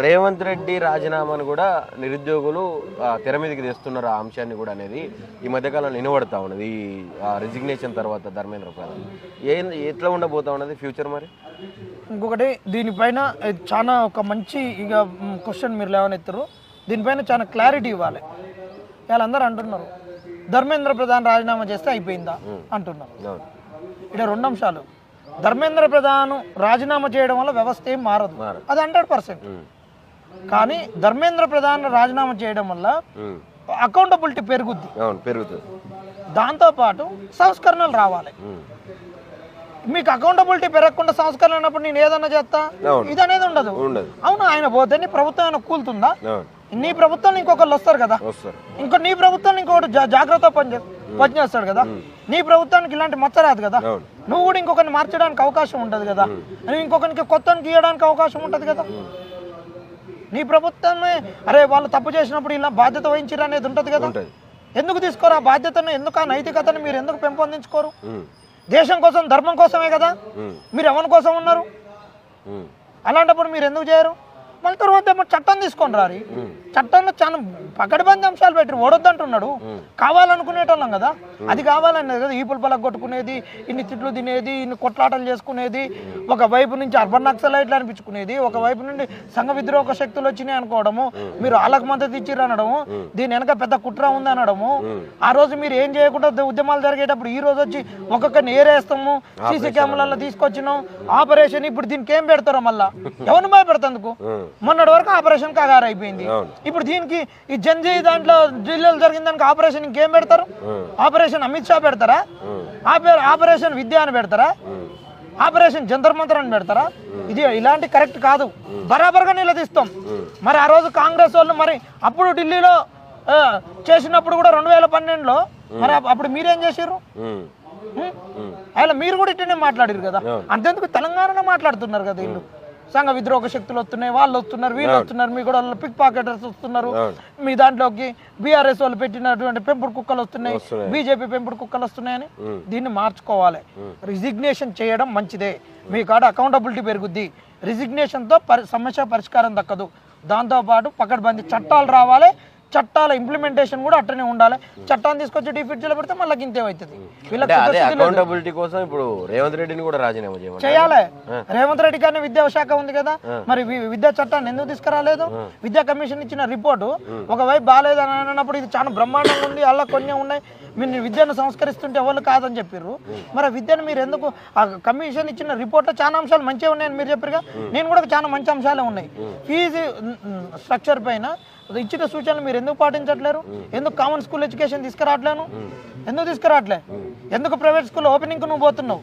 రేవంత్ రెడ్డి రాజీనామాను కూడా నిరుద్యోగులు తెర మీదకి తెస్తున్నారు ఆ అంశాన్ని కూడా అనేది ఈ మధ్యకాలంలో వినబడతా ఉన్నది. ఈ రిజిగ్నేషన్ తర్వాత ధర్మేంద్ర ప్రధాన్ ఎట్లా ఉండబోతా ఉన్నది ఫ్యూచర్ మరి? ఇంకొకటి దీనిపైన చాలా ఒక మంచి ఇక క్వశ్చన్ మీరు లేవనెత్తారు. దీనిపైన చాలా క్లారిటీ ఇవ్వాలి. వాళ్ళందరూ అంటున్నారు ధర్మేంద్ర ప్రధాన్ రాజీనామా చేస్తే అయిపోయిందా అంటున్నారు. ఇక్కడ 2 అంశాలు. ధర్మేంద్ర ప్రధాన్ రాజీనామా చేయడం వల్ల వ్యవస్థ ఏం మారదు, అది 100%. కానీ ధర్మేంద్ర ప్రధాన్ రాజీనామా చేయడం వల్ల అకౌంటబిలిటీ పెరుగుతుంది. దాంతోపాటు సంస్కరణలు రావాలి. మీకు అకౌంటబిలిటీ పెరగకుండా సంస్కరణ అన్నప్పుడు నేను ఏదన్నా చేస్తా ఇది అనేది ఉండదు. అవును, ఆయన పోతే నీ ప్రభుత్వం ఏమైనా కూలుతుందా? నీ ప్రభుత్వంలో ఇంకొకళ్ళు వస్తారు కదా, నీ ప్రభుత్వంలో ఇంకొకటి జాగ్రత్త పనిచేస్తాడు కదా. నీ ప్రభుత్వానికి ఇలాంటి మచ్చ రాదు కదా. నువ్వు కూడా ఇంకొకరిని మార్చడానికి అవకాశం ఉంటుంది కదా. నువ్వు ఇంకొకరికి కొత్తని గీయడానికి అవకాశం ఉంటుంది కదా. నీ ప్రభుత్వమే అరే వాళ్ళు తప్పు చేసినప్పుడు ఇలా బాధ్యత వహించారు అనేది ఉంటుంది కదా. ఎందుకు తీసుకోరు ఆ బాధ్యతను? ఎందుకు ఆ నైతికతను మీరు ఎందుకు పెంపొందించుకోరు? దేశం కోసం ధర్మం కోసమే కదా. మీరు ఎవరి కోసం ఉన్నారు? అలాంటప్పుడు మీరు ఎందుకు చేయరు? మళ్ళీ తర్వాత చట్టం తీసుకొని రారి. చట్టంలో చాలా పకడ్బందీ అంశాలు పెట్టి ఓడొద్దంటున్నాడు. కావాలనుకునేటోళ్ళం కదా, అది కావాలనేది కదా. ఈపులు పలక కొట్టుకునేది, ఇన్ని తిట్లు తినేది, ఇన్ని కొట్లాటలు చేసుకునేది, ఒకవైపు నుంచి అర్బన్ నక్సలైట్లు అనిపించుకునేది, ఒకవైపు నుండి సంఘ విద్రోహ శక్తులు వచ్చినాయి అనుకోవడము, మీరు వాళ్ళకు మద్దతు ఇచ్చిర్రు అనడము, దీని వెనక పెద్ద కుట్ర ఉంది అనడము. ఆ రోజు మీరు ఏం చేయకుండా ఉద్యమాలు జరిగేటప్పుడు ఈ రోజు వచ్చి ఒక్కొక్కరిని ఏరేస్తాము, సీసీ కెమెరాల్లో తీసుకొచ్చినాం, ఆపరేషన్. ఇప్పుడు దీనికి ఏం పెడతారో మళ్ళా ఎవరిని భయపెడతందుకు? మొన్నటి వరకు ఆపరేషన్ కాగారు అయిపోయింది. ఇప్పుడు దీనికి ఈ జంజీ దాంట్లో ఢిల్లీలో జరిగిన దానికి ఆపరేషన్ ఇంకేం పెడతారు? ఆపరేషన్ అమిత్ షా పెడతారా? ఆపరేషన్ విద్య అని పెడతారా? ఆపరేషన్ జంతర్ మంతర్ అని పెడతారా? ఇది ఇలాంటి కరెక్ట్ కాదు. బరాబర్గా నిలదీస్తాం. మరి ఆ రోజు కాంగ్రెస్ వాళ్ళు మరి అప్పుడు ఢిల్లీలో చేసినప్పుడు కూడా 2012లో మరి అప్పుడు మీరేం చేసారు? అలా మీరు కూడా ఇట్లనే మాట్లాడారు కదా. అంతెందుకు తెలంగాణలో మాట్లాడుతున్నారు కదా. వీళ్ళు సంఘ విద్రోహ శక్తులు వస్తున్నాయి, వాళ్ళు వస్తున్నారు, వీళ్ళు వస్తున్నారు, మీ కూడా పిక్ పాకెటర్స్ వస్తున్నారు, మీ దాంట్లోకి బీఆర్ఎస్ వాళ్ళు పెట్టినటువంటి పెంపుడు కుక్కలు వస్తున్నాయి, బీజేపీ పెంపుడు కుక్కలు వస్తున్నాయని దీన్ని మార్చుకోవాలి. రిజిగ్నేషన్ చేయడం మంచిదే. మీ కాడ అకౌంటబిలిటీ పెరుగుద్ది. రిజిగ్నేషన్తో సమస్య పరిష్కారం దక్కదు. దాంతోపాటు పకడ్బందీ చట్టాలు రావాలి. చట్టాల ఇంప్లిమెంటేషన్ కూడా అట్టనే ఉండాలి. చట్టాన్ని తీసుకొచ్చి డిఫిట్జీలో పెడితే మళ్ళీ ఇంతే అవుతుంది. అకౌంటబిలిటీ కోసం ఇప్పుడు రేవంత్ రెడ్డిని కూడా రాజీనామా చేయాలి. రేవంత్ రెడ్డి కానీ విద్యాశాఖ ఉంది కదా, మరి విద్యా చట్టాన్ని ఎందుకు తీసుకురాలేదు? విద్యా కమిషన్ ఇచ్చిన రిపోర్టు ఒకవైపు బాగాలేదు అని అన్నప్పుడు ఇది చాలా బ్రహ్మాండంగా ఉంది, అలా కొన్ని ఉన్నాయి, మీరు విద్యను సంస్కరిస్తుంటే ఎవరు కాదని చెప్పారు. మరి విద్యను మీరు ఎందుకు ఆ కమిషన్ ఇచ్చిన రిపోర్ట్లో చాలా అంశాలు మంచిగా ఉన్నాయని మీరు చెప్పారుగా. నేను కూడా చాలా మంచి అంశాలే ఉన్నాయి. ఫీజు స్ట్రక్చర్ పైన ఇచ్చిన సూచనలు మీరు ఎందుకు పాటించట్లేరు? ఎందుకు కామన్ స్కూల్ ఎడ్యుకేషన్ తీసుకురావట్లేను? ఎందుకు తీసుకురావట్లే? ఎందుకు ప్రైవేట్ స్కూల్ ఓపెనింగ్కి నువ్వు పోతున్నావు?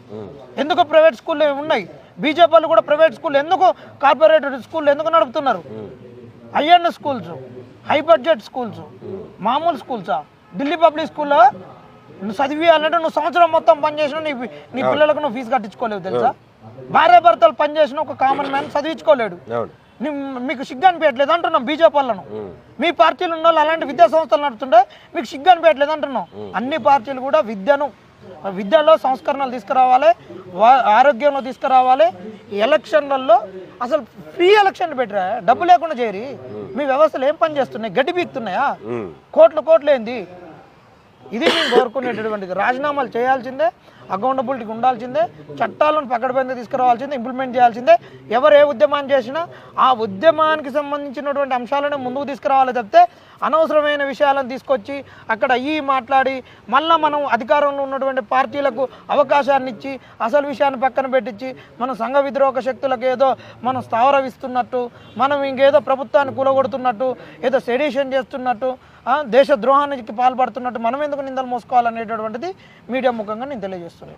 ఎందుకు ప్రైవేట్ స్కూల్లో ఉన్నాయి? బీజేపీ వాళ్ళు కూడా ప్రైవేట్ స్కూల్ ఎందుకు, కార్పొరేటెడ్ స్కూల్ ఎందుకు నడుపుతున్నారు? High-end schools, high budget schools, మామూలు స్కూల్సా? ఢిల్లీ పబ్లిక్ స్కూల్లో నువ్వు చదివియాలంటే నువ్వు సంవత్సరం మొత్తం పనిచేసినా నీ పిల్లలకు నువ్వు ఫీజు కట్టించుకోలేవు తెలుసా? భార్య భర్తలు పనిచేసిన ఒక కామన్ మ్యాన్ చదివించుకోలేడు. మీకు సిగ్గు అనిపించట్లేదు అంటున్నాం బీజేపీ వాళ్ళను. మీ పార్టీలు ఉన్న వాళ్ళు అలాంటి విద్యా సంస్థలు నడుతుంటే మీకు సిగ్గు అనిపించట్లేదు అంటున్నాం. అన్ని పార్టీలు కూడా విద్యలో సంస్కరణలు తీసుకురావాలి, ఆరోగ్యంలో తీసుకురావాలి. ఎలక్షన్లలో అసలు ఫ్రీ ఎలక్షన్లు పెట్టరా, డబ్బు లేకుండా చేయరి. మీ వ్యవస్థలు ఏం పని చేస్తున్నాయి? గడ్డి బీక్తున్నాయా? కోట్లు ఏంది? ఇది మేము కోరుకునేటటువంటిది. రాజీనామాలు చేయాల్సిందే, అకౌంటబిలిటీకి ఉండాల్సిందే, చట్టాలను పకడ్బందీ తీసుకురావాల్సిందే, ఇంప్లిమెంట్ చేయాల్సిందే. ఎవరు ఏ ఉద్యమాన్ని చేసినా ఆ ఉద్యమానికి సంబంధించినటువంటి అంశాలను ముందుకు తీసుకురావాలి తప్పితే అనవసరమైన విషయాలను తీసుకొచ్చి అక్కడ మాట్లాడి మళ్ళీ మనం అధికారంలో ఉన్నటువంటి పార్టీలకు అవకాశాన్ని ఇచ్చి అసలు విషయాన్ని పక్కన పెట్టించి మనం సంఘ విద్రోహ శక్తులకు ఏదో మనం స్థావరవిస్తున్నట్టు, మనం ఇంకేదో ప్రభుత్వాన్ని కూలగొడుతున్నట్టు, ఏదో సెడిషన్ చేస్తున్నట్టు, దేశ ద్రోహానికి పాల్పడుతున్నట్టు మనం ఎందుకు నిందలు మోసుకోవాలనేటటువంటిది మీడియా ముఖంగా నేను తెలియజేస్తున్నాను.